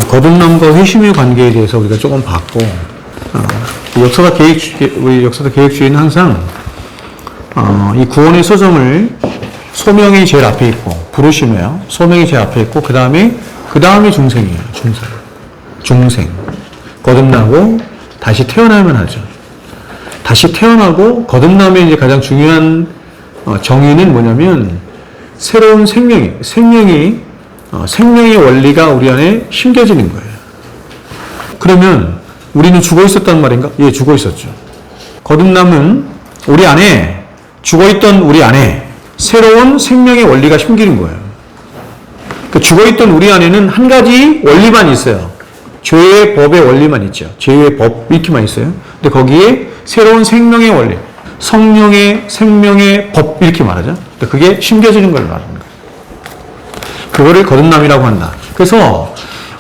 거듭남과 회심의 관계에 대해서 우리가 조금 봤고, 우리 역사사 계획주의는 항상 이 구원의 소정을 소명이 제일 앞에 있고, 부르심이에요. 소명이 제일 앞에 있고, 그 다음에 중생이에요. 중생. 거듭나고 다시 태어나면 하죠. 다시 태어나고 거듭남의 이제 가장 중요한 정의는 뭐냐면 새로운 생명의 원리가 우리 안에 심겨지는 거예요. 그러면 우리는 죽어 있었단 말인가? 예, 죽어 있었죠. 거듭남은 우리 안에 죽어있던 우리 안에 새로운 생명의 원리가 심기는 거예요. 그 죽어있던 우리 안에는 한 가지 원리만 있어요. 죄의 법의 원리만 있죠. 죄의 법 이렇게만 있어요. 근데 거기에 새로운 생명의 원리, 성령의 생명의 법 이렇게 말하죠. 그게 심겨지는 걸 말하는 거예요. 그거를 거듭남이라고 한다. 그래서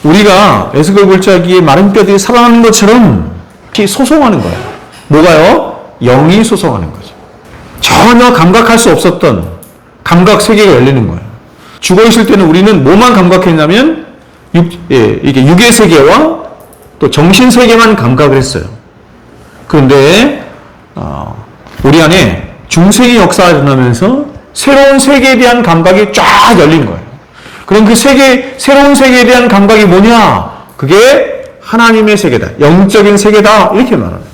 우리가 에스겔 골짜기에 마른 뼈들이 살아나는 것처럼 소송하는 거예요. 뭐가요? 영이 소송하는 거죠. 전혀 감각할 수 없었던 감각 세계가 열리는 거예요. 죽어 있을 때는 우리는 뭐만 감각했냐면 이게 육의 세계와 또 정신 세계만 감각을 했어요. 그런데 우리 안에 중생의 역사가 일어나면서 새로운 세계에 대한 감각이 쫙 열린 거예요. 그럼 그 새로운 세계에 대한 감각이 뭐냐? 그게 하나님의 세계다. 영적인 세계다. 이렇게 말합니다.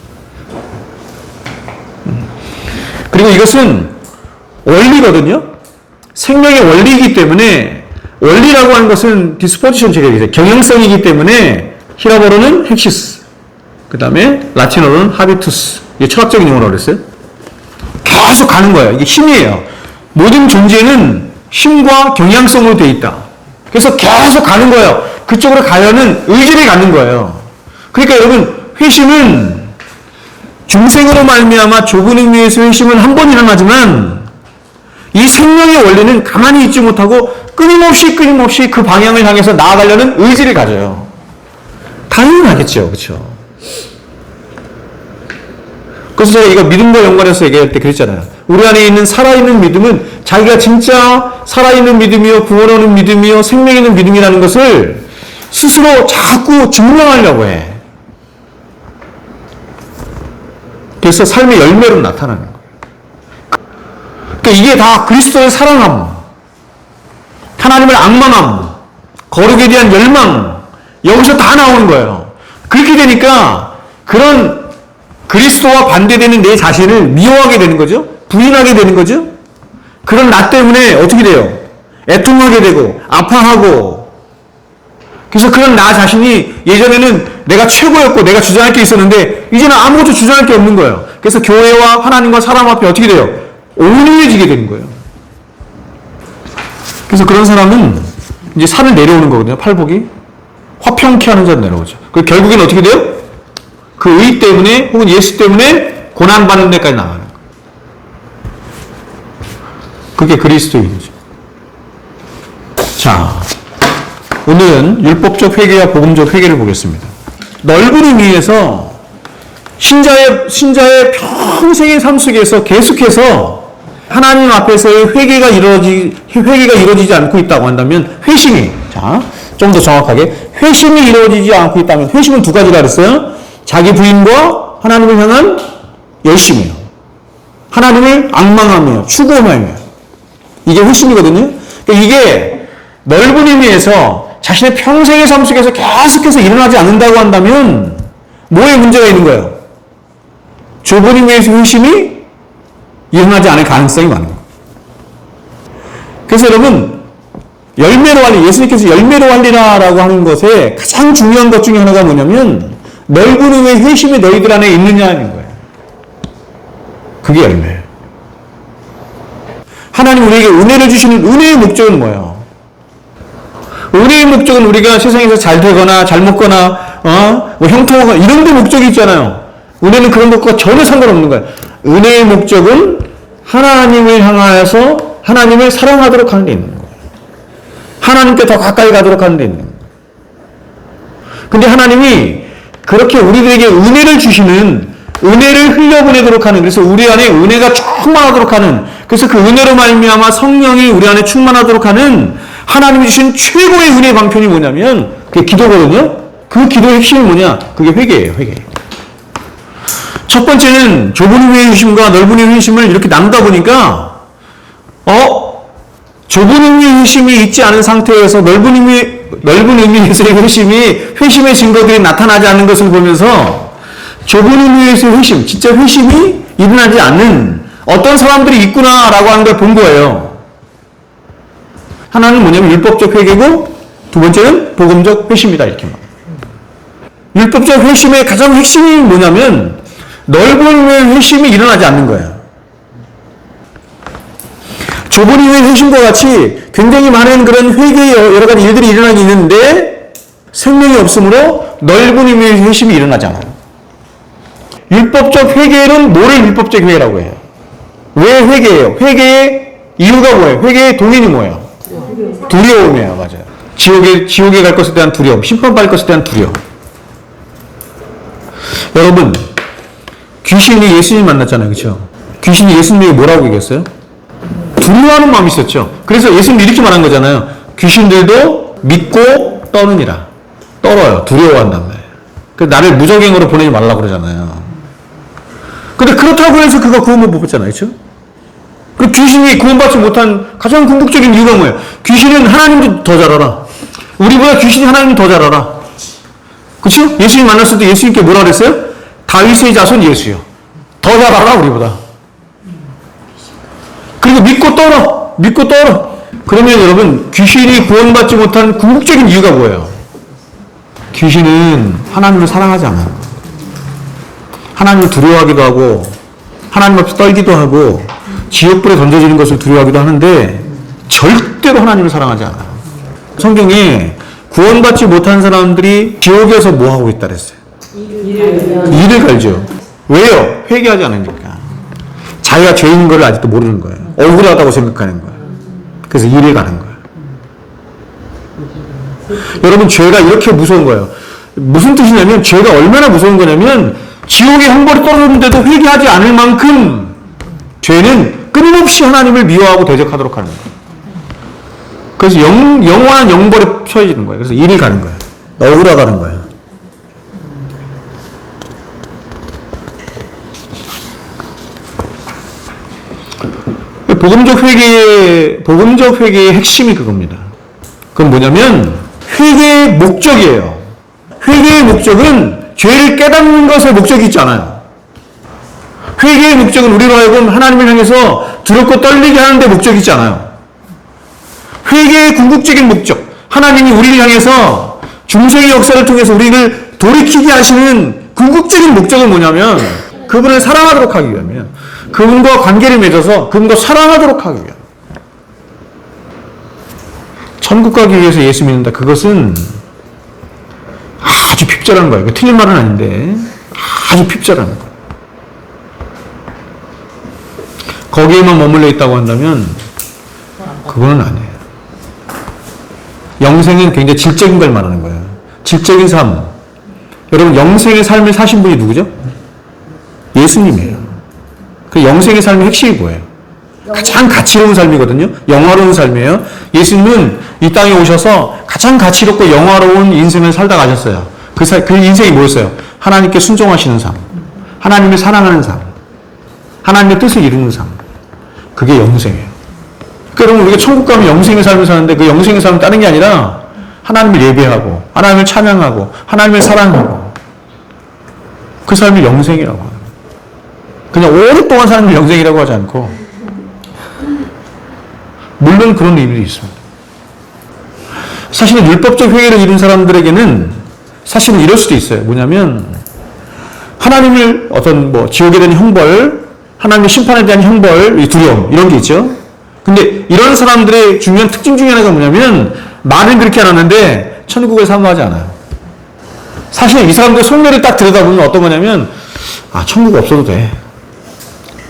그리고 이것은 원리거든요. 생명의 원리이기 때문에, 원리라고 하는 것은 디스포지션 체계이죠. 경향성이기 때문에 히라보로는 헥시스, 그 다음에 라틴어로는 하비투스. 이게 철학적인 용어라고 그랬어요. 계속 가는 거예요. 이게 힘이에요. 모든 존재는 힘과 경향성으로 되어 있다. 그래서 계속 가는 거예요. 그쪽으로 가려는 의지를 갖는 거예요. 그러니까 여러분, 회심은 중생으로 말미암아 좁은 의미에서 회심은 한 번 일어나지만 이 생명의 원리는 가만히 있지 못하고 끊임없이 그 방향을 향해서 나아가려는 의지를 가져요. 당연하겠죠. 그렇죠? 그래서 제가 이거 믿음과 연관해서 얘기할 때 그랬잖아요. 우리 안에 있는 살아있는 믿음은 자기가 진짜 살아있는 믿음이요, 구원하는 믿음이요, 생명 있는 믿음이라는 것을 스스로 자꾸 증명하려고 해. 그래서 삶의 열매로 나타나는 거예요. 그러니까 이게 다 그리스도의 사랑함, 하나님을 앙망함, 거룩에 대한 열망, 여기서 다 나오는 거예요. 그렇게 되니까 그런 그리스도와 반대되는 내 자신을 미워하게 되는 거죠. 부인하게 되는 거죠. 그런 나 때문에 어떻게 돼요? 애통하게 되고 아파하고. 그래서 그런 나 자신이 예전에는 내가 최고였고 내가 주장할 게 있었는데 이제는 아무것도 주장할 게 없는 거예요. 그래서 교회와 하나님과 사람 앞에 어떻게 돼요? 온유해지게 되는 거예요. 그래서 그런 사람은 이제 산을 내려오는 거거든요. 팔복이. 화평케 하는 자로 내려오죠. 그 결국엔 어떻게 돼요? 그 의 때문에 혹은 예수 때문에 고난받는 데까지 나가는 거예요. 그게 그리스도인이죠. 자, 오늘은 율법적 회개와 복음적 회개를 보겠습니다. 넓은 의미에서 신자의 평생의 삶 속에서 계속해서 하나님 앞에서의 회개가 이루어지지 않고 있다고 한다면 회심이, 자, 좀 더 정확하게 회심이 이루어지지 않고 있다면 회심은 두 가지라 그랬어요. 자기 부인과 하나님을 향한 열심이에요. 하나님을 앙망하며 추구하며. 이게 회심이거든요. 그러니까 이게 넓은 의미에서 자신의 평생의 삶 속에서 계속해서 일어나지 않는다고 한다면 뭐에 문제가 있는 거예요? 좁은 의미에서 회심이 일어나지 않을 가능성이 많은 거예요. 그래서 여러분, 열매로 할리, 예수님께서 열매로 할리라라고 하는 것에 가장 중요한 것 중에 하나가 뭐냐면 넓은 의미의 회심이 너희들 안에 있느냐는 거예요. 그게 열매예요. 하나님 우리에게 은혜를 주시는 은혜의 목적은 뭐예요? 은혜의 목적은 우리가 세상에서 잘 되거나 잘 먹거나 뭐 형통하거나 이런 데 목적이 있잖아요. 은혜는 그런 것과 전혀 상관없는 거예요. 은혜의 목적은 하나님을 향하여서 하나님을 사랑하도록 하는 데 있는 거예요. 하나님께 더 가까이 가도록 하는 데 있는 거예요. 근데 하나님이 그렇게 우리들에게 은혜를 주시는, 은혜를 흘려보내도록 하는, 그래서 우리 안에 은혜가 충만하도록 하는, 그래서 그 은혜로 말미암아 성령이 우리 안에 충만하도록 하는 하나님이 주신 최고의 은혜의 방편이 뭐냐면 그게 기도거든요. 그 기도의 핵심이 뭐냐? 그게 회개예요, 회개. 첫 번째는 좁은 의미의 회심과 넓은 의미의 회심을 이렇게 나누다 보니까, 좁은 의미의 회심이 있지 않은 상태에서 넓은 의미에서의 회심의 증거들이 나타나지 않는 것을 보면서 좁은 의미에서의 회심, 진짜 회심이 일어나지 않는 어떤 사람들이 있구나라고 하는 걸 본 거예요. 하나는 뭐냐면 율법적 회개고, 두 번째는 복음적 회심이다, 이렇게 말. 율법적 회심의 가장 핵심이 뭐냐면 넓은 의미의 회심이 일어나지 않는 거예요. 좁은 의미의 회심과 같이 굉장히 많은 그런 회개의 여러 가지 일들이 일어나긴 있는데 생명이 없으므로 넓은 의미의 회심이 일어나지 않아요. 율법적 회개는 뭐를 율법적 회개라고 해요? 왜 회개예요? 회개의 이유가 뭐예요? 회개의 동인이 뭐예요? 두려움이에요. 맞아요. 지옥에 갈 것에 대한 두려움, 심판받을 것에 대한 두려움. 여러분, 귀신이 예수님 만났잖아요. 그렇죠? 귀신이 예수님에게 뭐라고 얘기했어요? 두려워하는 마음이 있었죠. 그래서 예수님이 이렇게 말한 거잖아요. 귀신들도 믿고 떠느니라. 떨어요. 두려워한단 말이에요. 그래서 나를 무적행으로 보내지 말라고 그러잖아요. 근데 그렇다고 해서 그가 구원을 못 받잖아요. 그렇죠? 그 귀신이 구원받지 못한 가장 궁극적인 이유가 뭐예요? 귀신은 하나님도 더 잘 알아. 우리보다 귀신이 하나님 더 잘 알아. 그렇죠? 예수님 만났을 때 예수님께 뭐라 그랬어요? 다윗의 자손 예수요. 더 잘 알아, 우리보다. 그리고 믿고 떨어. 믿고 떨어. 그러면 여러분, 귀신이 구원받지 못한 궁극적인 이유가 뭐예요? 귀신은 하나님을 사랑하지 않아요. 하나님을 두려워하기도 하고, 하나님 앞에서 떨기도 하고, 지옥불에 던져지는 것을 두려워하기도 하는데, 절대로 하나님을 사랑하지 않아요. 성경에 구원받지 못한 사람들이 지옥에서 뭐 하고 있다 그랬어요? 일을 갈죠. 왜요? 회개하지 않으니까. 자기가 죄인인 걸 아직도 모르는 거예요. 억울하다고 생각하는 거예요. 그래서 일을 가는 거예요. 여러분, 죄가 이렇게 무서운 거예요. 무슨 뜻이냐면, 죄가 얼마나 무서운 거냐면, 지옥에 한 벌이 떨어졌는데도 회개하지 않을 만큼 죄는 끊임없이 하나님을 미워하고 대적하도록 하는 거예요. 그래서 영원한 영벌에 처해지는 거예요. 그래서 일을 가는 거예요. 억울하다는 거예요. 복음적 회개의 핵심이 그겁니다. 그건 뭐냐면, 회개의 목적이에요. 회개의 목적은 죄를 깨닫는 것에 목적이 있지 않아요. 회개의 목적은 우리로 하여금 하나님을 향해서 두렵고 떨리게 하는 데 목적이 있지 않아요. 회개의 궁극적인 목적, 하나님이 우리를 향해서 중생의 역사를 통해서 우리를 돌이키게 하시는 궁극적인 목적은 뭐냐면, 그분을 사랑하도록 하기 위함이에요. 그분과 관계를 맺어서 그분과 사랑하도록 하기 위함. 천국 가기 위해서 예수 믿는다. 그것은 아주 핍절한 거예요. 틀린 말은 아닌데 아주 핍절한 거예요. 거기에만 머물러 있다고 한다면 그거는 아니에요. 영생은 굉장히 질적인 걸 말하는 거예요. 질적인 삶. 여러분, 영생의 삶을 사신 분이 누구죠? 예수님이에요. 그 영생의 삶의 핵심이 뭐예요? 가장 가치로운 삶이거든요. 영화로운 삶이에요. 예수님은 이 땅에 오셔서 가장 가치롭고 영화로운 인생을 살다 가셨어요. 그 인생이 뭐였어요? 하나님께 순종하시는 삶, 하나님을 사랑하는 삶, 하나님의 뜻을 이루는 삶. 그게 영생이에요. 그러면 우리가 천국 가면 영생의 삶을 사는데, 그 영생의 삶은 다른 게 아니라 하나님을 예배하고 하나님을 찬양하고 하나님을 사랑하고, 그 삶이 영생이라고 하는 거예요. 그냥 오랫동안 사는 게 영생이라고 하지 않고, 물론 그런 의미도 있습니다. 사실은 율법적 회개를 이룬 사람들에게는 사실은 이럴 수도 있어요. 뭐냐면, 하나님을 어떤 지옥에 대한 형벌, 하나님의 심판에 대한 형벌, 두려움, 이런 게 있죠. 근데 이런 사람들의 중요한 특징 중에 하나가 뭐냐면, 말은 그렇게 안 하는데 천국을 사모하지 않아요. 사실 이 사람들 속내를 딱 들여다보면 어떤 거냐면, 천국 없어도 돼.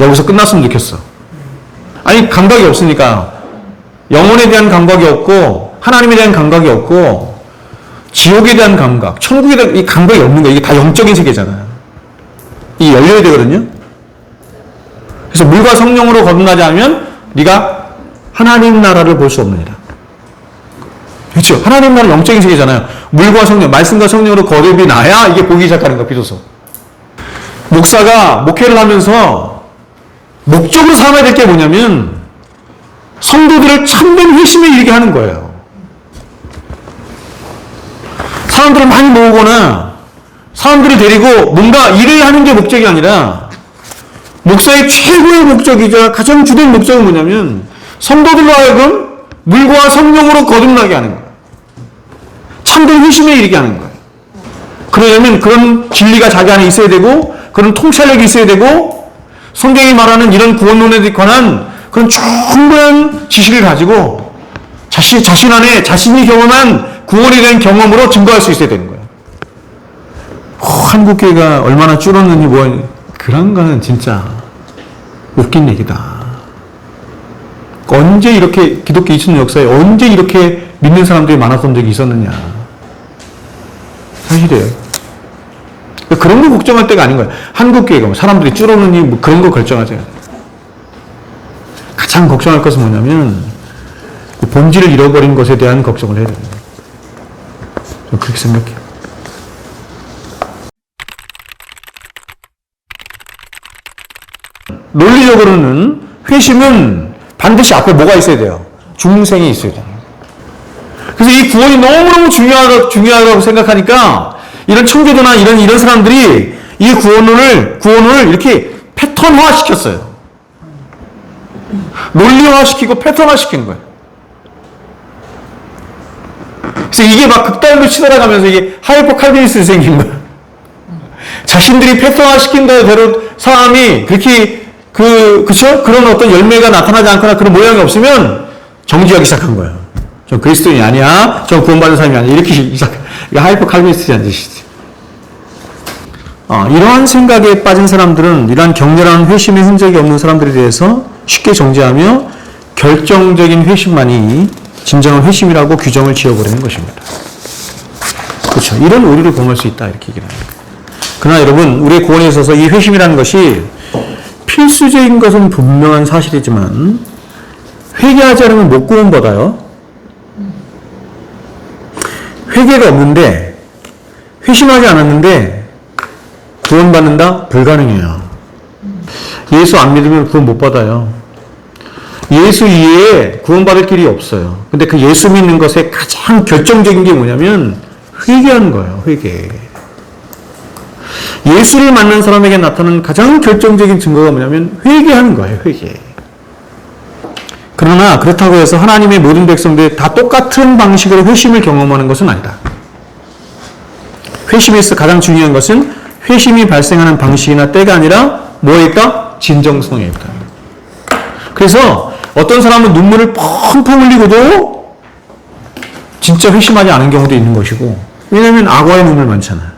여기서 끝났으면 좋겠어. 아니, 감각이 없으니까. 영혼에 대한 감각이 없고, 하나님에 대한 감각이 없고, 지옥에 대한 감각, 천국에 대한 이 감각이 없는 거예요. 이게 다 영적인 세계잖아요. 이게 열려야 되거든요. 그래서 물과 성령으로 거듭나지 않으면 네가 하나님 나라를 볼 수 없느니라. 그렇죠. 하나님 나라는 영적인 세계잖아요. 물과 성령, 말씀과 성령으로 거듭이 나야 이게 보기 시작하는 거, 비로소. 목사가 목회를 하면서 목적으로 삼아야 될 게 뭐냐면 성도들을 참된 회심에 이르게 하는 거예요. 사람들을 많이 모으거나 사람들을 데리고 뭔가 일을 하는 게 목적이 아니라 목사의 최고의 목적이자 가장 주된 목적은 뭐냐면 성도들로 하여금 물과 성령으로 거듭나게 하는 거예요. 참된 회심에 이르게 하는 거예요. 그러려면 그런 진리가 자기 안에 있어야 되고 그런 통찰력이 있어야 되고 성경이 말하는 이런 구원론에 관한 그런 충분한 지식을 가지고 자신 안에 자신이 경험한 구원에 대한 경험으로 증거할 수 있어야 되는 거예요. 한국교회가 얼마나 줄었는지 그런 거는 진짜 웃긴 얘기다. 언제 이렇게 기독교 2000년 역사에 언제 이렇게 믿는 사람들이 많았던 적이 있었느냐. 사실이에요. 그런 거 걱정할 때가 아닌 거예요. 한국교회가 사람들이 줄었느니 그런 거 걱정하지 않아요. 가장 걱정할 것은 뭐냐면 본질을 잃어버린 것에 대한 걱정을 해야 됩니다. 저는 그렇게 생각해요. 논리적으로는 회심은 반드시 앞에 뭐가 있어야 돼요? 중생이 있어야 돼요. 그래서 이 구원이 너무너무 중요하다고 생각하니까 이런 청교도나 이런 사람들이 이 구원을 이렇게 패턴화 시켰어요. 논리화 시키고 패턴화 시킨 거예요. 그래서 이게 막 극단으로 치달아가면서 이게 하이퍼 칼빈리스트 생긴 거예요. 자신들이 패턴화 시킨 대로 사람이 그렇게 그쵸? 그런 어떤 열매가 나타나지 않거나 그런 모양이 없으면 정지하기 시작한 거예요. 저 그리스도인이 아니야. 저 구원받은 사람이 아니야. 이렇게 시작. 이게 하이퍼 칼빈리스트라는 뜻이지. 이러한 생각에 빠진 사람들은 이러한 격렬한 회심의 흔적이 없는 사람들에 대해서 쉽게 정죄하며 결정적인 회심만이 진정한 회심이라고 규정을 지어버리는 것입니다. 그렇죠. 이런 오류를 범할 수 있다. 이렇게 얘기를 합니다. 그러나 여러분, 우리의 구원에 있어서 이 회심이라는 것이 필수적인 것은 분명한 사실이지만 회개하지 않으면 못 구원받아요. 회개가 없는데 회심하지 않았는데 구원받는다? 불가능해요. 예수 안 믿으면 구원 못 받아요. 예수 이외에 구원받을 길이 없어요. 근데 그 예수 믿는 것의 가장 결정적인 게 뭐냐면 회개하는 거예요. 회개. 예수를 만난 사람에게 나타나는 가장 결정적인 증거가 뭐냐면 회개하는 거예요. 회개. 그러나 그렇다고 해서 하나님의 모든 백성들이 다 똑같은 방식으로 회심을 경험하는 것은 아니다. 회심에서 가장 중요한 것은 회심이 발생하는 방식이나 때가 아니라 뭐에 있다? 진정성에 있다. 그래서 어떤 사람은 눈물을 펑펑 흘리고도 진짜 회심하지 않은 경우도 있는 것이고, 왜냐하면 악어의 눈물 많잖아요.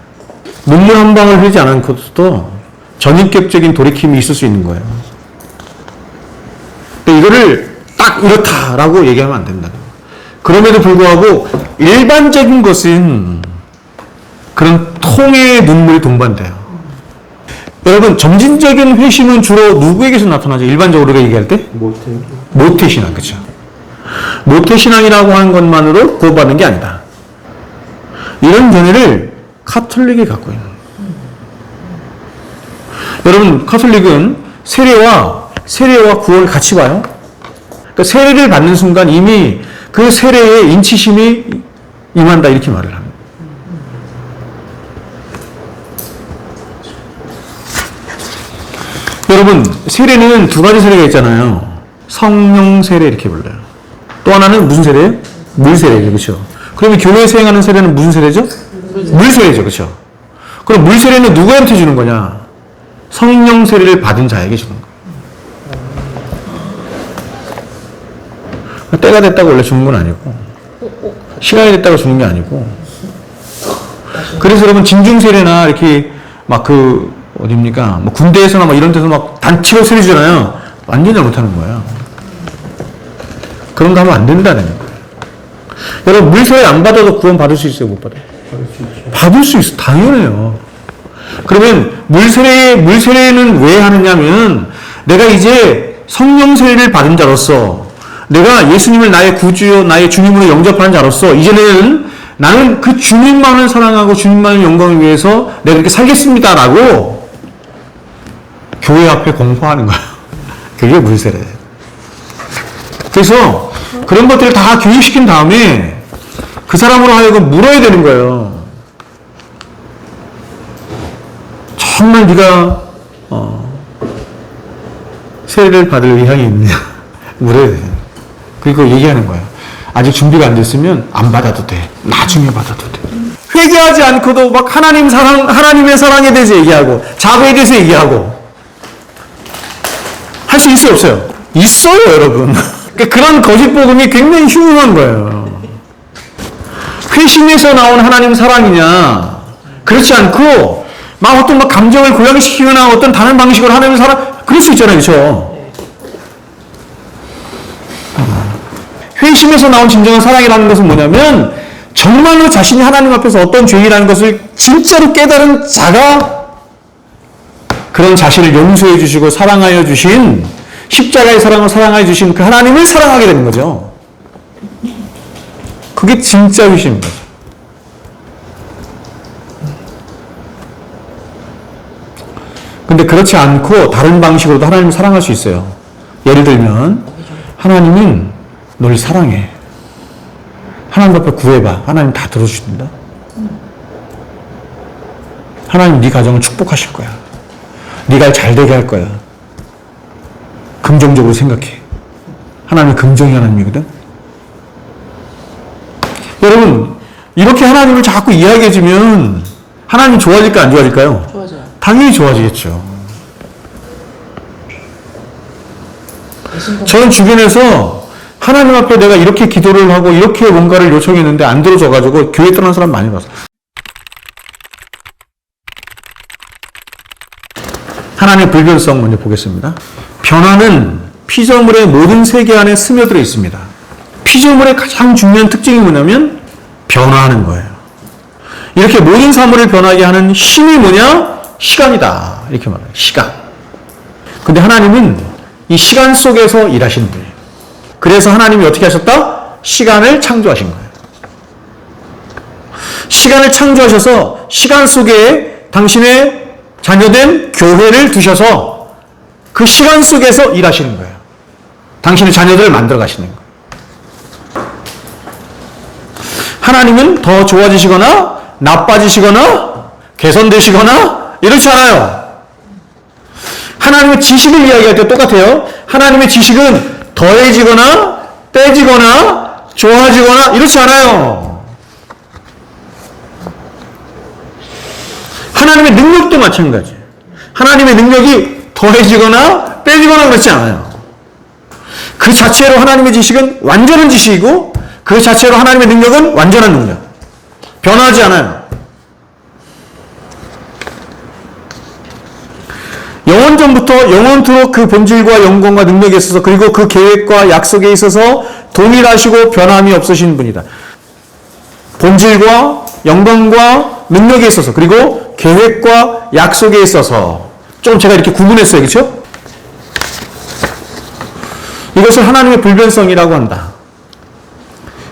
눈물 한 방울 흘리지 않은 것도 전인격적인 돌이킴이 있을 수 있는 거예요. 근데 이거를 딱 이렇다라고 얘기하면 안 된다. 그럼에도 불구하고 일반적인 것은 그런 통의 눈물이 동반돼요. 여러분, 점진적인 회심은 주로 누구에게서 나타나죠? 일반적으로 얘기할 때? 모태신앙, 그죠? 모태신앙이라고 하는 것만으로 구원받는 게 아니다. 이런 견해를 카톨릭이 갖고 있는 거예요. 여러분, 카톨릭은 세례와 구원을 같이 봐요. 그러니까 세례를 받는 순간 이미 그 세례에 인치심이 임한다, 이렇게 말을 합니다. 여러분, 세례는 두 가지 세례가 있잖아요. 성령 세례 이렇게 불러요. 또 하나는 무슨 세례예요? 물 세례죠, 그렇죠? 그러면 교회에서 행하는 세례는 무슨 세례죠? 물 세례죠, 그렇죠? 그럼 물 세례는 누구한테 주는 거냐? 성령 세례를 받은 자에게 주는 거예요. 때가 됐다고 원래 주는 건 아니고, 시간이 됐다고 주는 게 아니고. 그래서 여러분, 진중 세례나 이렇게 막 어딥니까? 뭐 군대에서나 막 이런 데서 막 단체로 세례 주잖아요. 완전히 잘못하는 거예요. 그런 거 하면 안 된다는 거예요. 여러분, 물세례 안 받아도 구원 받을 수 있어요? 못 받아요? 받을 수 있어. 당연해요. 그러면 물세례는 왜 하느냐면 내가 이제 성령 세례를 받은 자로서 내가 예수님을 나의 구주요, 나의 주님으로 영접한 자로서 이제는 나는 그 주님만을 사랑하고 주님만의 영광을 위해서 내가 이렇게 살겠습니다라고 교회 앞에 공포하는 거야. 그게 물세례. 그래서 그런 것들을 다 교육시킨 다음에 그 사람으로 하여금 물어야 되는 거예요. 정말 네가 세례를 받을 의향이 있느냐 물어야 돼. 그리고 얘기하는 거예요. 아직 준비가 안 됐으면 안 받아도 돼. 나중에 받아도 돼. 회개하지 않고도 막 하나님의 사랑에 대해서 얘기하고 자비에 대해서 얘기하고 할 수 있어요, 없어요? 있어요, 여러분. 그런 거짓 복음이 굉장히 흉흉한 거예요. 회심에서 나온 하나님 사랑이냐? 그렇지 않고 막 어떤 감정을 고양시키거나 어떤 다른 방식으로 하나님 사랑 그럴 수 있잖아요, 그렇죠? 회심에서 나온 진정한 사랑이라는 것은 뭐냐면 정말로 자신이 하나님 앞에서 어떤 죄인이라는 것을 진짜로 깨달은 자가 그런 자신을 용서해 주시고 사랑하여 주신 십자가의 사랑을 사랑하여 주신 그 하나님을 사랑하게 되는 거죠. 그게 진짜 회심인 거죠. 근데 그렇지 않고 다른 방식으로도 하나님을 사랑할 수 있어요. 예를 들면 하나님은 널 사랑해. 하나님 앞에 구해봐. 하나님 다 들어주신다. 하나님 네 가정을 축복하실 거야. 네가 잘 되게 할 거야. 긍정적으로 생각해. 하나님은 긍정의 하나님이거든. 여러분 이렇게 하나님을 자꾸 이야기해주면 하나님 좋아질까 안 좋아질까요? 좋아져요. 당연히 좋아지겠죠. 저는 주변에서 하나님 앞에 내가 이렇게 기도를 하고 이렇게 뭔가를 요청했는데 안 들어줘가지고 교회 떠난 사람 많이 봤어요. 하나님의 불변성 먼저 보겠습니다. 변화는 피조물의 모든 세계 안에 스며들어 있습니다. 피조물의 가장 중요한 특징이 뭐냐면 변화하는 거예요. 이렇게 모든 사물을 변하게 하는 힘이 뭐냐? 시간이다. 이렇게 말해요. 시간. 근데 하나님은 이 시간 속에서 일하시는 분이에요. 그래서 하나님이 어떻게 하셨다? 시간을 창조하신 거예요. 시간을 창조하셔서 시간 속에 당신의 자녀된 교회를 두셔서 그 시간 속에서 일하시는 거예요. 당신의 자녀들을 만들어 가시는 거예요. 하나님은 더 좋아지시거나 나빠지시거나 개선되시거나 이렇지 않아요. 하나님의 지식을 이야기할 때 똑같아요. 하나님의 지식은 더해지거나 떼지거나 좋아지거나 이렇지 않아요. 하나님의 능력도 마찬가지예요. 하나님의 능력이 더해지거나 빼지거나 그렇지 않아요. 그 자체로 하나님의 지식은 완전한 지식이고 그 자체로 하나님의 능력은 완전한 능력. 변하지 않아요. 영원전부터 영원토록 그 본질과 영광과 능력에 있어서 그리고 그 계획과 약속에 있어서 동일하시고 변함이 없으신 분이다. 본질과 영광과 능력에 있어서 그리고 계획과 약속에 있어서 좀 제가 이렇게 구분했어요. 그렇죠? 이것을 하나님의 불변성이라고 한다.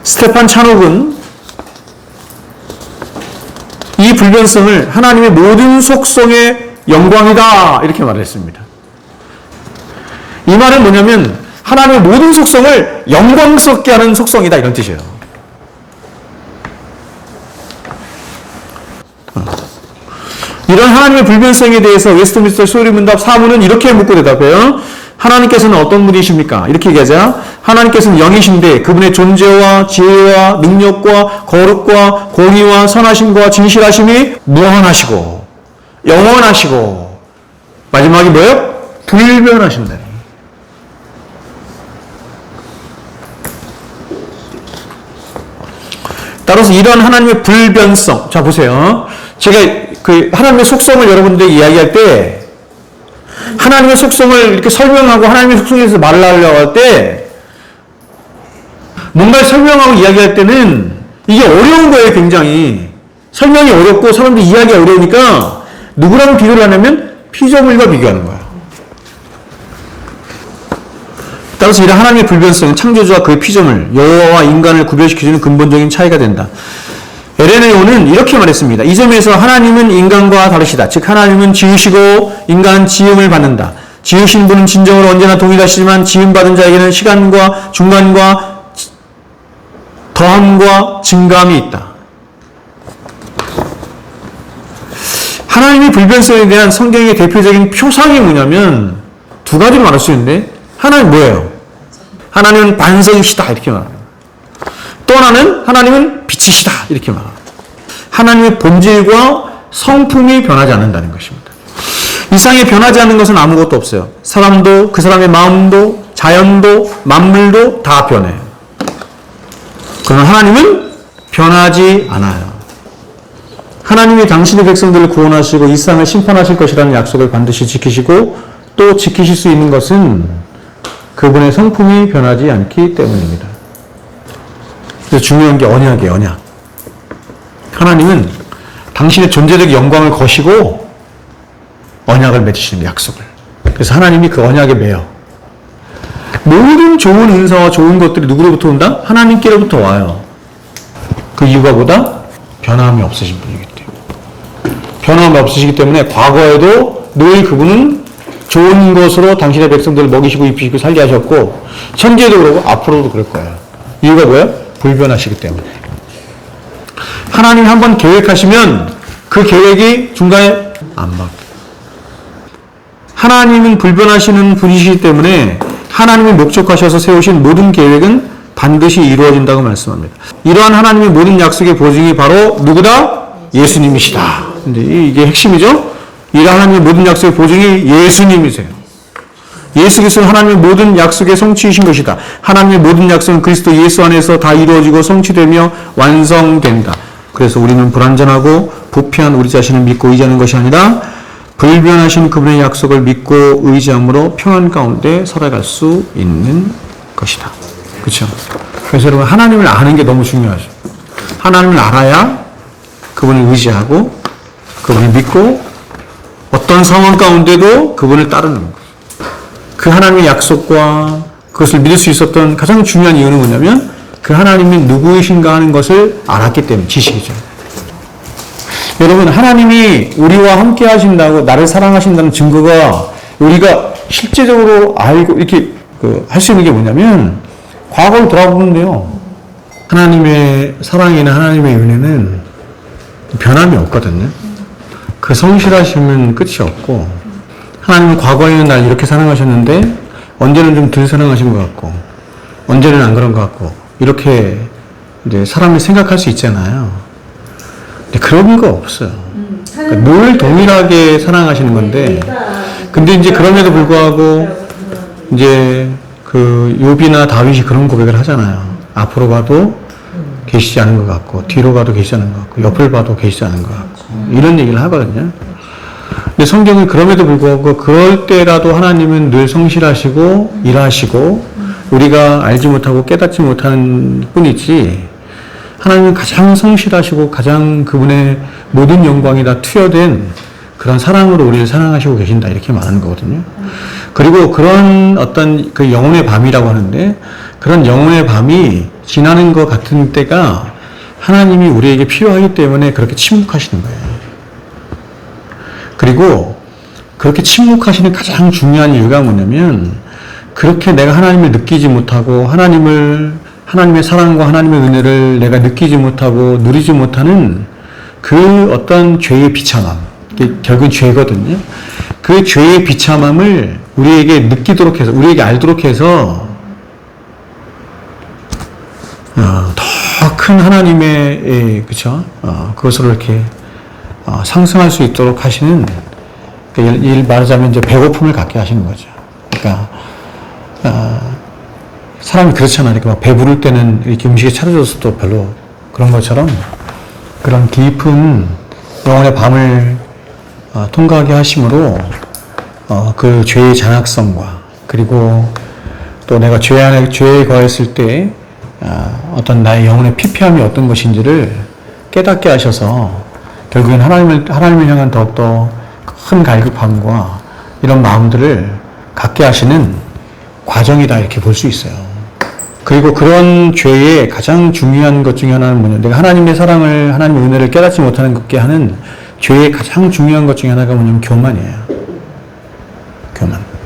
스테판 찬옥은 이 불변성을 하나님의 모든 속성의 영광이다 이렇게 말을 했습니다. 이 말은 뭐냐면 하나님의 모든 속성을 영광스럽게 하는 속성이다 이런 뜻이에요. 이런 하나님의 불변성에 대해서 웨스트민스터 소리문답 사문은 이렇게 묻고 대답해요. 하나님께서는 어떤 분이십니까? 이렇게 얘기하자. 하나님께서는 영이신데 그분의 존재와 지혜와 능력과 거룩과 공의와 선하심과 진실하심이 무한하시고 영원하시고 마지막이 뭐예요? 불변하신다. 따라서 이런 하나님의 불변성, 자 보세요. 제가 그 하나님의 속성을 여러분들에게 이야기할 때 하나님의 속성을 이렇게 설명하고 하나님의 속성에 대해서 말을 하려고 할 때 뭔가를 설명하고 이야기할 때는 이게 어려운 거예요. 굉장히 설명이 어렵고 사람들이 이야기가 어려우니까 누구랑 비교를 하냐면 피조물과 비교하는 거야. 따라서 이런 하나님의 불변성은 창조주와 그의 피조물, 여호와와 인간을 구별시켜주는 근본적인 차이가 된다. 에레네오는 이렇게 말했습니다. 이 점에서 하나님은 인간과 다르시다. 즉 하나님은 지으시고 인간은 지음을 받는다. 지으신 분은 진정으로 언제나 동일하시지만 지음받은 자에게는 시간과 중간과 더함과 증감이 있다. 하나님의 불변성에 대한 성경의 대표적인 표상이 뭐냐면 두 가지로 말할 수 있는데, 하나는 뭐예요? 하나님은 반성이시다 이렇게 말합니다. 또 하나는 하나님은 빛이시다 이렇게 말합니다. 하나님의 본질과 성품이 변하지 않는다는 것입니다. 이상에 변하지 않는 것은 아무것도 없어요. 사람도, 그 사람의 마음도, 자연도, 만물도 다 변해요. 그러나 하나님은 변하지 않아요. 하나님이 당신의 백성들을 구원하시고 이 세상을 심판하실 것이라는 약속을 반드시 지키시고 또 지키실 수 있는 것은 그분의 성품이 변하지 않기 때문입니다. 그래서 중요한 게 언약이에요, 언약. 하나님은 당신의 존재적 영광을 거시고 언약을 맺으시는 약속을. 그래서 하나님이 그 언약에 매여. 모든 좋은 은사와 좋은 것들이 누구로부터 온다? 하나님께로부터 와요. 그 이유가 뭐다? 변함이 없으신 분이기 때문에. 변함이 없으시기 때문에 과거에도 늘 그분은 좋은 것으로 당신의 백성들을 먹이시고 입히시고 살게 하셨고 현재도 그러고 앞으로도 그럴 거예요. 이유가 뭐예요? 불변하시기 때문에. 하나님이 한번 계획하시면 그 계획이 중간에 안 바뀌어요. 하나님은 불변하시는 분이시기 때문에 하나님이 목적하셔서 세우신 모든 계획은 반드시 이루어진다고 말씀합니다. 이러한 하나님의 모든 약속의 보증이 바로 누구다? 예수님이시다. 근데 이게 핵심이죠? 이러한 하나님의 모든 약속의 보증이 예수님이세요. 예수 그리스도는 하나님의 모든 약속의 성취이신 것이다. 하나님의 모든 약속은 그리스도 예수 안에서 다 이루어지고 성취되며 완성된다. 그래서 우리는 불완전하고 부패한 우리 자신을 믿고 의지하는 것이 아니라 불변하신 그분의 약속을 믿고 의지함으로 평안 가운데 살아갈 수 있는 것이다. 그렇죠? 그래서 여러분 하나님을 아는 게 너무 중요하죠. 하나님을 알아야 그분을 의지하고 그분을 믿고 어떤 상황 가운데도 그분을 따르는 거예요. 그 하나님의 약속과 그것을 믿을 수 있었던 가장 중요한 이유는 뭐냐면 그 하나님이 누구이신가 하는 것을 알았기 때문에. 지식이죠. 여러분 하나님이 우리와 함께 하신다고 나를 사랑하신다는 증거가 우리가 실제적으로 알고 이렇게 할 수 있는 게 뭐냐면 과거를 돌아보는데요. 하나님의 사랑이나 하나님의 은혜는 변함이 없거든요. 그 성실하심은 끝이 없고 하나님은 과거에는 날 이렇게 사랑하셨는데 언제는 좀 덜 사랑하신 것 같고 언제는 안 그런 것 같고 이렇게 이제 사람이 생각할 수 있잖아요. 근데 그런 거 없어요. 그러니까 늘 동일하게 사랑하시는 건데 근데 이제 그럼에도 불구하고 이제 그 욥이나 다윗이 그런 고백을 하잖아요. 앞으로 가도 계시지 않은 것 같고 뒤로 가도 계시지 않은 것 같고 옆을 봐도 계시지 않은 것 같고 이런 얘기를 하거든요. 근데 성경은 그럼에도 불구하고 그럴 때라도 하나님은 늘 성실하시고 일하시고 우리가 알지 못하고 깨닫지 못하는 뿐이지 하나님은 가장 성실하시고 가장 그분의 모든 영광이 다 투여된 그런 사랑으로 우리를 사랑하시고 계신다 이렇게 말하는 거거든요. 그리고 그런 어떤 그 영혼의 밤이라고 하는데 그런 영혼의 밤이 지나는 것 같은 때가 하나님이 우리에게 필요하기 때문에 그렇게 침묵하시는 거예요. 그리고 그렇게 침묵하시는 가장 중요한 이유가 뭐냐면 그렇게 내가 하나님을 느끼지 못하고 하나님의 사랑과 하나님의 은혜를 내가 느끼지 못하고 누리지 못하는 그 어떤 죄의 비참함, 결국은 죄거든요. 그 죄의 비참함을 우리에게 느끼도록 해서, 우리에게 알도록 해서 더 큰 하나님의 그쵸? 그것을 이렇게 상승할 수 있도록 하시는, 말하자면 이제 배고픔을 갖게 하시는 거죠. 그러니까 사람이 그렇잖아요. 이렇게 막 배부를 때는 이렇게 음식이 차려져서도 별로 그런 것처럼 그런 깊은 영혼의 밤을 통과하게 하심으로 그 죄의 잔악성과 그리고 또 내가 죄에 거했을 때 어떤 나의 영혼의 피폐함이 어떤 것인지를 깨닫게 하셔서 결국엔 하나님을 향한 더욱더 큰 갈급함과 이런 마음들을 갖게 하시는 과정이다 이렇게 볼 수 있어요. 그리고 그런 죄의 가장 중요한 것 중에 하나는 뭐냐, 내가 하나님의 사랑을, 하나님의 은혜를 깨닫지 못하는 것게 하는 죄의 가장 중요한 것 중에 하나가 뭐냐면 교만이에요. 교만.